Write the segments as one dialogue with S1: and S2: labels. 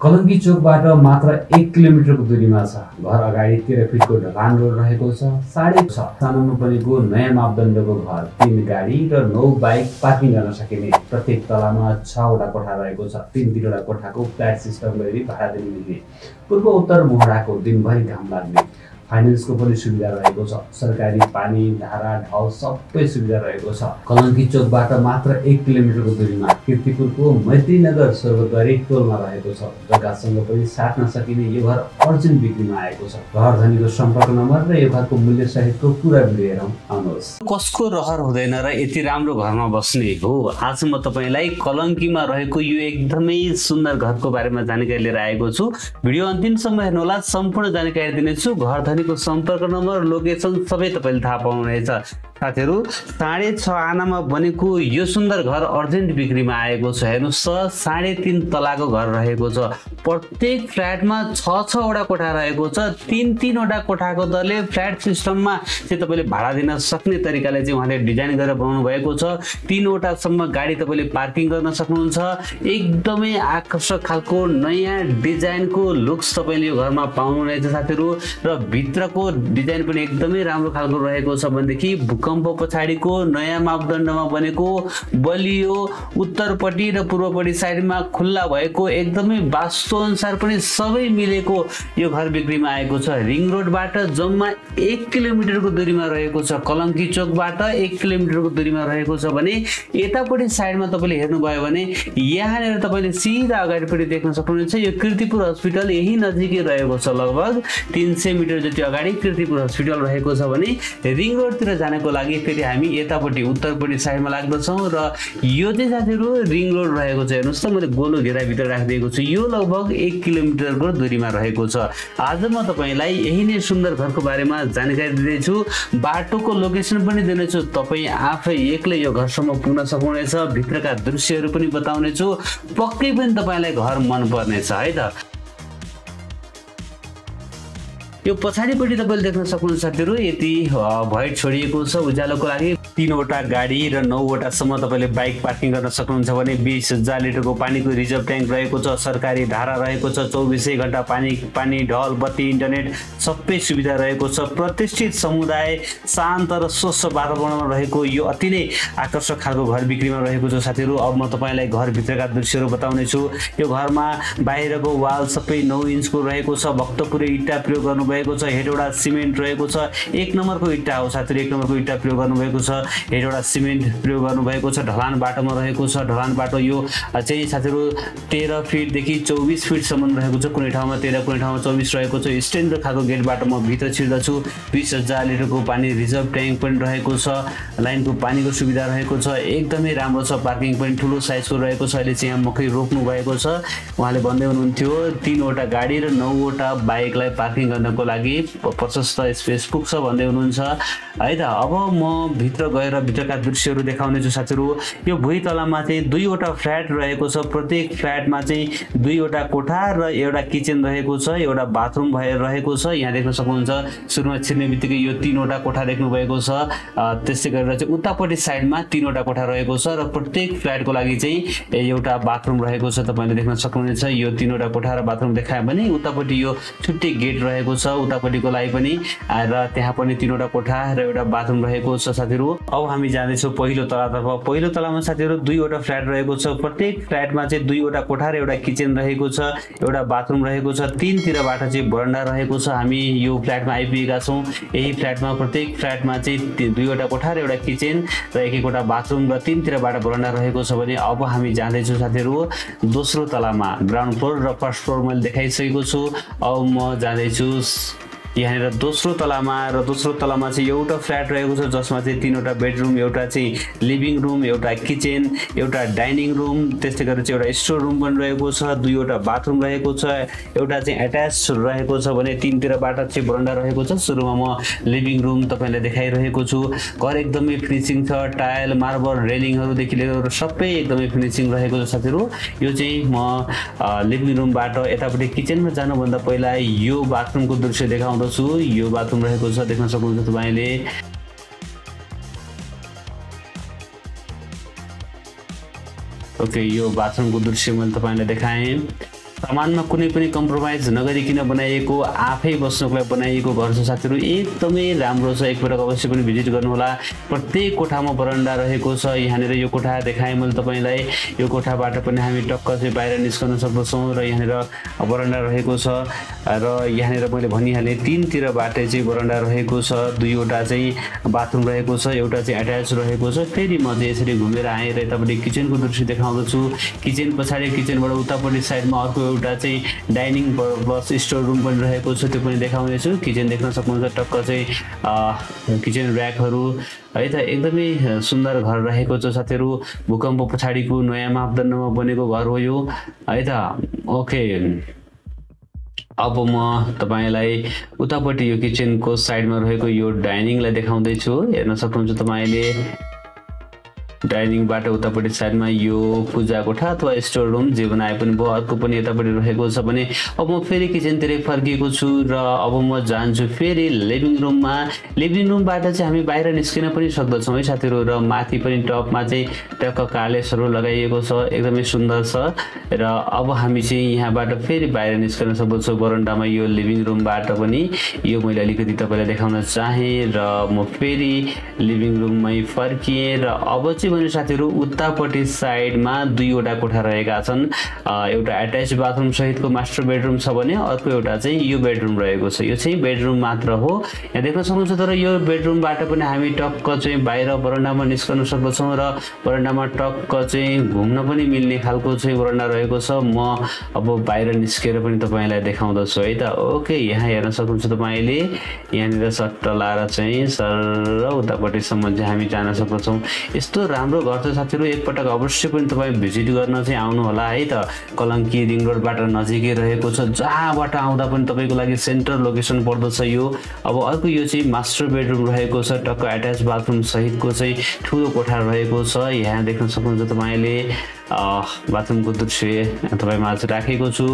S1: कलंकी चोकबाट मात्र 1 किलोमिटरको दूरीमा छ। घर अगाडि 13 फिटको ढलान रोड रहेको छ। 6.5 स्थानमा बनेको नयाँ मापदण्डको घर 3 गाडी र 9 बाइक पार्किङ गर्न सकिने। प्रत्येक तलामा 6 वटा कोठा रहेको छ। 3 कोठाको फ्ल्याट सिस्टम गरी भाडा दिने। पूर्व उत्तर मोहडाको दिनभरि घाम लाग्ने। फाइनेन्सको पनि सुविधा रहेको छ। सरकारी पानी, धारा, ढल सबै सुविधा रहेको छ। कलंकी चोकबाट मात्र 1 किलोमिटरको दूरीमा किर्तिपुरको मैत्रीनगर स्वर्गद्वारी टोलमा रहेको छ। जग्गासँग पनि साट्न सकिने यो घर अर्जेन्ट बिक्रीमा आएको छ। घर धनीको सम्पर्क नम्बर र यो घरको मूल्य सहितको पुरा भिडियो हेरौँ, आउनुहोस्।
S2: कसको रहर हुँदैन र यति राम्रो घरमा बस्ने हो। आज म तपाईलाई कलंकीमा रहेको यो एकदमै सुन्दर घरको बारेमा जानकारी लिएर आएको छु। भिडियो अन्तिमसम्म हेर्नुहोला, सम्पूर्ण जानकारी दिनेछु। घर धनीको सम्पर्क नम्बर, लोकेसन सबै तपाईले थाहा पाउनुहुनेछ। साथीहरु, 6.5 आनामा बनेको यो सुन्दर घर अर्जेन्ट बिक्रीमा आएको छ। हेर्नुस्, 3.5 तलाको घर रहेको छ। प्रत्येक फ्ल्याटमा 6 वटा कोठा रहेको छ। 3 वटा कोठाको दरले फ्ल्याट सिस्टममा चाहिँ तपाईले भाडा दिन सक्ने तरिकाले चाहिँ उहाँले डिजाइन गरेर बनाउनु भएको छ। 3 वटा सम्म गाडी तपाईले पार्किङ गर्न सक्नुहुन्छ। एकदमै आकर्षक खालको नयाँ डिजाइनको लुक्स तपाईले यो घरमा पाउनुहुनेछ साथीहरु। र भित्रको डिजाइन पनि एकदमै राम्रो खालको रहेको छ। भनेदेखि भूकम्प पछाडिको नयाँ मापदण्डमा बनेको बलियो उत्तरपट्टि र पूर्वपट्टि साइडमा खुल्ला भएको एकदमै वास्तु अनुसार पनि सबै मिलेको यो घर बिक्रीमा आएको छ। रिङ रोडबाट जम्मा 1 किलोमिटरको दूरीमा रहेको छ। कलंकी चोकबाट 1 किलोमिटरको दूरीमा रहेको छ भने यतापट्टि साइडमा तपाईले हेर्नुभयो भने यहाँनिर तपाईले सिधा अगाडिपट्टि देख्न सक्नुहुन्छ यो कृतिपुर हस्पिटल यही नजिकै रहेको छ। लगभग 300 मिटर जति अगाडि कृतिपुर हस्पिटल रहेको छ भने रिङ रोडतिर जानको लागि फेरि हामी यतापट्टि उत्तरपट्टि साइडमा लाग्दछौँ र यो चाहिँ साथीहरु रिङ रोड रहेको छ। हेर्नुस् त, मैले गोलो घेरा भित्र राखिदिएको छु। यो लगभग 1 किलोमिटरको दूरीमा रहेको छ। आज म तपाईलाई यही नै सुन्दर घरको बारेमा जानकारी दिँदैछु। बाटोको लोकेसन पनि दिनेछु। तपाई आफै एक्लै यो घरसम्म पुग्न सक्नुहुनेछ। भित्रका दृश्यहरू पनि बताउनेछु। पक्कै पनि तपाईलाई घर मन पर्नेछ है त। यो पछाडिपट्टि तपाईले देख्न सक्नुहुन्छ साथीहरु, यति भइट छोडिएको छ उज्यालोको लागि। 3 वटा गाडी र 9 वटा सम्म तपाईले बाइक पार्किङ गर्न सक्नुहुन्छ भने 20,000 लिटरको पानीको रिजर्भ ट्याङ्क रहेको छ। सरकारी धारा रहेको छ। 24 घण्टा पानी, ढल, बत्ती, इन्टरनेट सबै सुविधा रहेको छ। प्रतिष्ठित समुदाय, शान्त र स्वच्छ वातावरणमा रहेको यो अति नै आकर्षक खालको घर बिक्रीमा रहेको छ साथीहरु। अब म तपाईलाई घर भित्रका दृश्यहरू बताउने छु। यो घरमा बाहिरको वाल सबै 9 इन्चको रहेको छ। भक्तपुरे इट्टा प्रयोग गर्नु भएको छ। हेडवटा सिमेन्ट रहेको छ। 1 नम्बरको इट्टा हो साथीहरु। 1 नम्बरको इट्टा प्रयोग गर्नु भएको छ। हेडवटा सिमेन्ट प्रयोग गर्नु भएको छ। ढलान बाटोमा रहेको छ। ढलान बाटो यो चाहिँ साथीहरु 13 फिट देखि 24 फिट सम्म रहेको छ। कुनै ठाउँमा 13, कुनै ठाउँमा 24 रहेको छ। स्ट्यान्डर्ड खालको गेटबाट म भित्र छिर्दछु। 20,000 लिटरको पानी रिजर्भ ट्याङ्क पनि रहेको छ। लाइनको पानीको सुविधा रहेको छ। एकदमै राम्रो छ। पार्किङ पनि ठुलो साइजको रहेको छ। अहिले चाहिँ यहाँ मकै रोक्नु भएको छ। उहाँले भन्दै हुनुहुन्थ्यो 3 वटा गाडी र 9 वटा बाइकलाई पार्किङ गर्नको लागि प्रशस्त स्पेस पुग्छ भन्दै हुनुहुन्छ है त। अब म भित्र गएर भित्रका दृश्यहरू देखाउने छु साथीहरु। यो भुइँ तलामा चाहिँ 2 वटा फ्ल्याट रहेको छ। प्रत्येक फ्ल्याटमा चाहिँ 2 वटा कोठा र एउटा किचन रहेको छ। एउटा बाथरुम भएर रहेको छ। यहाँ देख्न सक्नुहुन्छ सुरुमा छिर्ने बित्तिकै यो 3 वटा कोठा देख्नु भएको छ। त्यसै गरेर चाहिँ उतापट्टि साइडमा 3 वटा कोठा रहेको छ र प्रत्येक फ्ल्याटको लागि चाहिँ एउटा बाथरुम रहेको छ। तपाईले देख्न सक्नुहुनेछ यो 3 वटा कोठा र बाथरुम देखायो भने उतापट्टि यो छुट्टै गेट रहेको छ। उतापट्टिको लागि पनि र त्यहाँ पनि 3 वटा कोठा र एउटा बाथरुम रहेको छ साथीहरु। अब हामी जाँदैछौँ पहिलो तलातर्फ। पहिलो तलामा साथीहरु 2 वटा फ्ल्याट रहेको छ। प्रत्येक फ्ल्याटमा चाहिँ 2 वटा कोठा र एउटा किचन रहेको छ। एउटा बाथरुम रहेको छ। 3 तिरबाट चाहिँ बरन्डा रहेको छ। हामी यो फ्ल्याटमा आइपुगेका छौँ। यही फ्ल्याटमा प्रत्येक फ्ल्याटमा चाहिँ 2 वटा कोठा र एउटा किचन र 1 वटा बाथरुम र 3 तिरबाट बरन्डा रहेको छ भने अब हामी जाँदैछौँ साथीहरु दोस्रो तलामा। ग्राउन्ड फ्लोर र फर्स्ट फ्लोर मैले देखाइसकेको छु। अब म जाँदैछु यहाँनिर दोस्रो तलामा चाहिँ एउटा फ्ल्याट रहेको छ जसमा चाहिँ 3 वटा बेडरुम, एउटा चाहिँ लिभिङ रुम, एउटा किचन, एउटा डाइनिङ रुम, त्यस्तै गरेर चाहिँ एउटा स्टोर रुम पनि रहेको छ। 2 वटा बाथरुम रहेको छ। एउटा चाहिँ एट्याच रहेको छ भने 3 तिरबाट चाहिँ बरन्डा रहेको छ। सुरुमा म लिभिङ रुम तपाईलाई देखाइरहेको छु। घर एकदमै फिनिशिङ छ। टाइल, मार्बल, रेलिङहरुदेखि लिएर सबै एकदमै फिनिशिङ रहेको छ साथीहरु। यो चाहिँ म लिभिङ रुमबाट यतापट्टि किचनमा जानुभन्दा पहिला यो बाथरुमको दृश्य देखाउँछु। यो बाथरुम रहेको छ, देख्न सक्नुहुन्छ तपाईले। ओके, यो बाथरुमको दृश्य मैले तपाईलाई देखाएँ। सामानमा कुनै पनि कम्प्रोमाइज नगरिकन बनाइएको आफै बस्नको लागि बनाइएको घर छ साथीहरु एकदमै राम्रो छ एकपटक अवश्य पनि भिजिट गर्नुहोला प्रत्येक कोठामा बरन्डा रहेको छ यहाँनेर यो कोठा देखाएँ मैले तपाईलाई यो कोठाबाट पनि हामी टक्क चाहिँ बाहिर निस्कन सक्दछौं र यहाँनेर बरन्डा रहेको छ र यहाँनेर मैले भनिहालेँ तीनतिरबाट चाहिँ बरन्डा रहेको छ दुईवटा चाहिँ बाथरुम रहेको छ एउटा चाहिँ अट्याच रहेको छ फेरि म चाहिँ यसरी घुमेर आएँ र यतापट्टि किचनको दृश्य देखाउँदछु किचन पछाडि किचनबाट उतापट्टि साइडमा अर्को एउटा चाहिँ डाइनिङ प्लस स्टोर रुम पनि रहेको छ त्यो पनि देखाउने छु किचन देख्न सक्नुहुन्छ टक्क चाहिँ किचन र्याकहरू है त एकदमै सुन्दर घर रहेको छ साथीहरु भूकम्प पछाडिको नयाँ मापदण्डमा बनेको घर हो यो है त ओके अब म तपाईलाई उतापट्टि यो किचनको साइडमा रहेको यो डाइनिङलाई देखाउँदै छु हेर्न सक्नुहुन्छ तपाईले डाइनिङबाट उतापट्टि साइडमा यो पूजा कोठा अथवा स्टोर रुम जे बनाए पनि भयो अर्को पनि यतापट्टि रहेको छ भने अब म फेरि किचनतिर फर्किएको छु र अब म जान्छु फेरि लिभिङ रुममा लिभिङ रुमबाट चाहिँ हामी बाहिर निस्किन पनि सक्दछौँ है साथीहरु र माथि पनि टपमा चाहिँ टक्क कार्लेसहरू लगाइएको छ एकदमै सुन्दर छ र अब हामी चाहिँ यहाँबाट फेरि बाहिर निस्कन सक्दछौँ बरन्डामा यो लिभिङ रुमबाट पनि यो मैले अलिकति तपाईलाई देखाउन चाहे र म फेरि लिभिङ रुममै फर्किएँ र अब चाहिँ भने साथीहरु उतापट्टि साइडमा दुईवटा कोठा रहेका छन् एउटा अट्याच बाथरुम सहितको मास्टर बेडरुम छ भने अर्को एउटा चाहिँ यो बेडरुम रहेको छ यो चाहिँ बेडरुम मात्र हो यहाँ देख्न सक्नुहुन्छ तर यो बेडरुमबाट पनि हामी टक्क चाहिँ बाहिर बरन्डामा निस्कन सक्दछौँ र बरन्डामा टक्क चाहिँ घुम्न पनि मिल्ने खालको चाहिँ बरन्डा रहेको छ म अब बाहिर निस्केर पनि तपाईलाई देखाउँदछु है त ओके यहाँ हेर्न सक्नुहुन्छ तपाईले यहाँनिर सट्ट लाएर चाहिँ सर उतापट्टिसम्म चाहिँ हामी जान सक्दछौँ यस्तो राम्रो घर छ साथीहरु एकपटक अवश्य पनि तपाई भिजिट गर्न चाहिँ आउनु होला है त कलंकी रिङ रोडबाट नजिकै रहेको छ जहाँबाट आउँदा पनि तपाईको लागि सेन्टर लोकेसन पर्दछ यो अब अर्को यो चाहिँ मास्टर बेडरुम रहेको छ टक्क अट्याच बाथरुम सहितको चाहिँ ठूलो कोठा रहेको छ यहाँ देख्न सक्नुहुन्छ तपाईले बाथरुमको दृश्य तपाईमाझ राखेको छु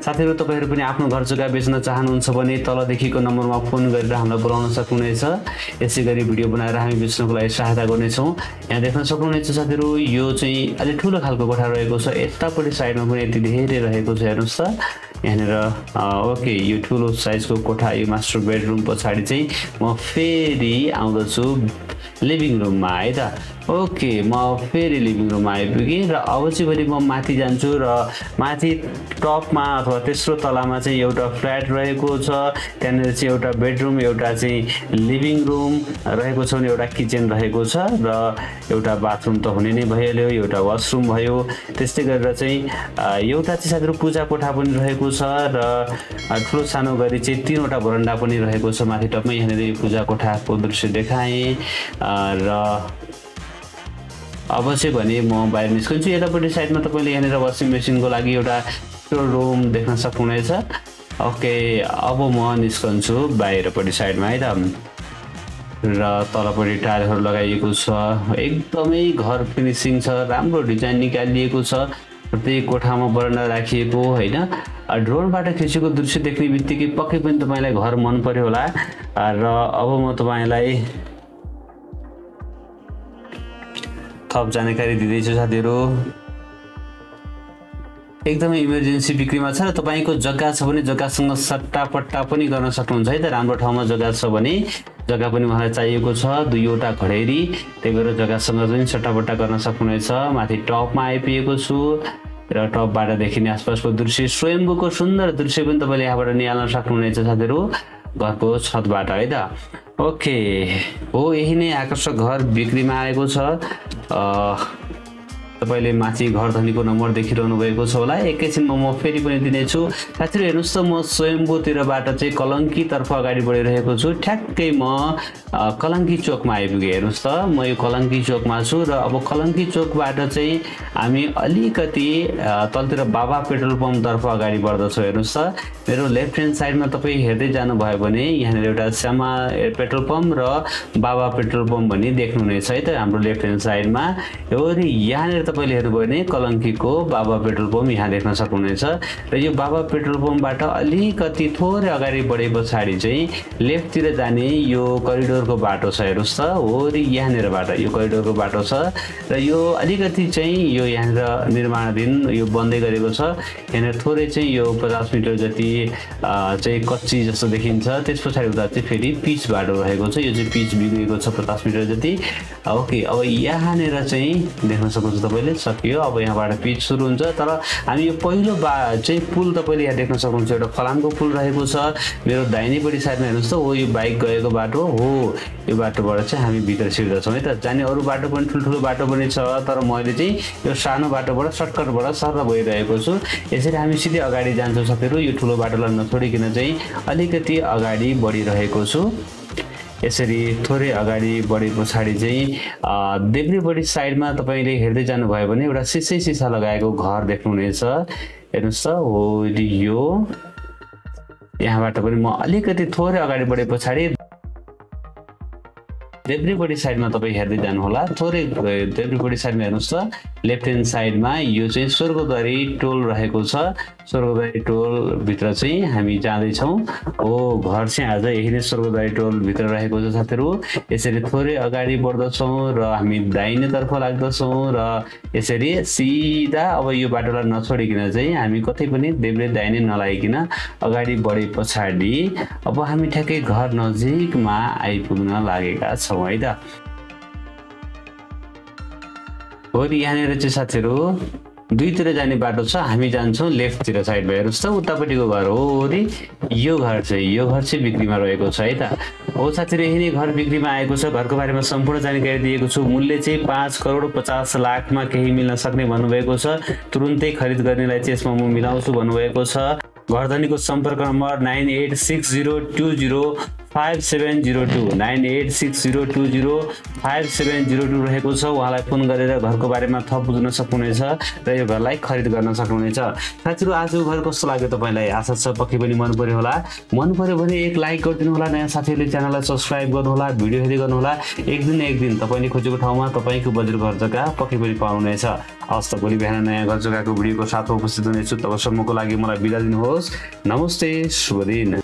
S2: साथीहरु तपाईहरु पनि आफ्नो घर जग्गा बेच्न चाहनुहुन्छ भने तल देखिएको नम्बरमा फोन गरेर हामीलाई बोलाउन सक्नुहुनेछ यसैगरी भिडियो बनाएर हामी बेच्नको लागि सहायता गर्नेछौं यहाँ देख्न सक्नुहुनेछ साथीहरु यो चाहिँ अलि ठूलो खालको कोठा रहेको छ यतापट्टि साइडमा पनि यति धेरै रहेको छ हेर्नुस् त यहाँनेर ओके यो ठूलो साइजको कोठा यो मास्टर बेडरुम पछाडी चाहिँ म फेरि आउँदछु लिभिङ रुममा है त ओके म फेरि लिभिङ रुममा आइपुगेँ र अब चाहिँ भने म माथि जान्छु र माथि टपमा अथवा तेस्रो तलामा चाहिँ एउटा फ्ल्याट रहेको छ त्यहाँनिर चाहिँ एउटा बेडरुम एउटा चाहिँ लिभिङ रुम रहेको छ भने एउटा किचन रहेको छ र एउटा बाथरुम त हुने नै भइहाल्यो एउटा वाशरुम भयो त्यस्तै गरेर चाहिँ एउटा चाहिँ साथीहरु पूजा कोठा पनि रहेको छ र ठुलो सानो गरी चाहिँ तीनवटा बरन्डा पनि रहेको छ माथि टपमा यहाँनिर पूजा कोठाको दृश्य देखाएँ र अब चाहिँ भने म बाहिर निस्कन्छु यतापट्टि साइडमा तपाईले यहाँनिर वाशिङ मेसिनको लागि एउटा स्टोर रुम देख्न सक्नुहुनेछ ओके अब म निस्कन्छु बाहिरपट्टि साइडमा है त र तलपट्टि टाइलहरु लगाइएको छ एकदमै घर फिनिशिङ छ राम्रो डिजाइन निकालिएको छ प्रत्येक कोठामा बरन्डा राखिएको हैन ड्रोनबाट खिचेको दृश्य देख्ने बित्तिकै पक्कै पनि तपाईलाई घर मन पर्यो होला र अब म तपाईलाई थप जानकारी दिदैछु साथीहरु एकदमै इमर्जेन्सी बिक्रीमा छ र तपाईको जग्गा छ भने जग्गासँग सट्टापट्टा पनि गर्न सक्नुहुन्छ है त राम्रो ठाउँमा जग्गा छ भने जग्गा पनि उहाँलाई चाहिएको छ दुईवटा घडेरी त्यही भएर जग्गासँग पनि सट्टापट्टा गर्न सक्नुहुनेछ माथि टपमा आइपुगेको छु र टपबाट देखिने आसपासको दृश्य स्वयम्भूको सुन्दर दृश्य पनि तपाईले यहाँबाट निहाल्न सक्नुहुनेछ साथीहरु घरको छतबाट है त ओके हो यही नै आकर्षक घर बिक्रीमा आएको छ तपाईले माथि घर धनीको नम्बर देखिरहनु भएको छ होला एकैछिनमा म फेरि पनि दिनेछु साथीहरु हेर्नुस् त म स्वयम्भूतिरबाट चाहिँ कलंकी तर्फ अगाडि बढिरहेको छु ठ्याक्कै म कलंकी चोकमा आइपुगे हेर्नुस् त म यो कलंकी चोकमा छु र अब कलंकी चोकबाट चाहिँ हामी अलिकति तलतिर बाबा पेट्रोल पम्प तर्फ अगाडि बढ्दछौं हेर्नुस् त मेरो लेफ्ट ह्यान्ड साइडमा तपाई हेर्दै जानु भयो भने यहाँनिर एउटा श्यामा पेट्रोल पम्प र बाबा पेट्रोल पम्प भन्ने देख्नुहुनेछ है त हाम्रो लेफ्ट ह्यान्ड साइडमा हो र यहाँनिर तपाईले हेर्नुभयो भने कलंकीको बाबा पेट्रोल पम्प यहाँ देख्न सक्नुहुनेछ र यो बाबा पेट्रोल पम्पबाट अलिकति थोरै अगाडि बढे पछाडी चाहिँ लेफ्टतिर जाने यो करिडोरको बाटो छ। हेर्नुस् त होरी यहाँनिरबाट यो करिडोरको बाटो छ र यो अलिकति चाहिँ यो यहाँनिर निर्माणाधीन यो बन्दै गरेको छ। यहाँनिर थोरै चाहिँ यो 50 मिटर जति चाहिँ कच्ची जस्तो देखिन्छ। त्यस पछाडि उता चाहिँ फेरि पिच बाटो रहेको छ। यो चाहिँ पिच बिग्रेको छ 50 मिटर जति। ओके, अब यहाँनिर चाहिँ देख्न सक्नुहुन्छ तपाईले सकियो। अब यहाँबाट पिच सुरु हुन्छ। तर हामी यो पहिलो चाहिँ पुल तपाईले यहाँ देख्न सक्नुहुन्छ एउटा फलामको पुल रहेको छ। मेरो दाहिनेपट्टि साइडमा हेर्नुस् त हो यो बाइक गएको बाटो हो। यो बाटोबाट चाहिँ हामी भित्र छिर्दछौँ है त। जाने अरू बाटो पनि ठुल्ठुलो बाटो पनि छ, तर मैले चाहिँ यो सानो बाटोबाट सर्टकटबाट सर गइरहेको छु। यसरी हामी सिधै अगाडि जान्छौँ साथीहरु। यो ठुलो बाटोलाई नछोडिकन चाहिँ अलिकति अगाडि बढिरहेको छु। यसरी थोरै अगाडि बढे पछाडी चाहिँ देब्रेपट्टि साइडमा तपाईले हेर्दै जानुभयो भने एउटा सिसा लगाएको घर देख्नुहुनेछ। हेर्नुस् त हो यो यहाँबाट पनि म अलिकति थोरै अगाडि बढे पछाडी देब्रेपट्टि साइडमा तपाई हेर्दै जानु होला। थोरै देब्रेपट्टि साइडमा हेर्नुस् त लेफ्ट ह्यान्ड साइडमा यो चाहिँ स्वर्गद्वारी टोल रहेको छ। स्वर्गद्वारी टोल भित्र चाहिँ हामी जाँदै छौं। हो घर चाहिँ आज यही नै स्वर्गद्वारी टोल भित्र रहेको छ साथीहरु। यसरी थोरै अगाडि बढ्दछौं र हामी दाहिनेतर्फ लाग्दछौं र यसरी सिधा अब यो बाटोलाई नछोडिकिन चाहिँ हामी कतै पनि देब्रे दाहिने नलागिकिन अगाडि बढे पछाडी अब हामी ठ्याक्कै घर नजिकमा आइपुग्न लागेका छौं है त। हो यहाँनिर चाहिँ साथीहरु दुईतिर जाने बाटो छ। हामी जान्छौं लेफ्टतिर साइडमा। हेर्नुस् त उतापट्टिको घर हो रे यो घर चाहिँ बिक्रीमा रहेको छ है त। हो साथीहरु यही नै घर बिक्रीमा आएको छ। घरको बारेमा सम्पूर्ण जानकारी दिएको छु। मूल्य चाहिँ 5 करोड 50 लाखमा केही मिल्न सक्ने भन्नुभएको छ। तुरुन्तै खरिद गर्नेलाई चाहिँ यसमा म मिलाउँछु भन्नुभएको छ। घरधनीको सम्पर्क नम्बर 9860205702 9860205702 रहेको छ। उहाँलाई फोन गरेर घरको बारेमा थप बुझ्न सक्नुहुनेछ र यो घरलाई खरिद गर्न सक्नुहुनेछ। साथीहरु आजको घर कस्तो लाग्यो तपाईलाई? आशा छ पक्कै पनि मन पर्यो होला। मन पर्यो भने एक लाइक गरिदिनु होला। नयाँ साथीहरुले च्यानललाई सब्स्क्राइब गर्नु होला। भिडियो हेर्दै गर्नु होला। एक दिन तपाईले खोजेको ठाउँमा तपाईको बजेट घर जग्गा पक्कै पनि पाउनुहुनेछ। हस् त भोलि बिहान नयाँ घर जग्गाको भिडियोको साथमा उपस्थित हुनेछु। तबसम्मको लागि मलाई बिदा दिनुहोस्। नमस्ते, शुभ दिन।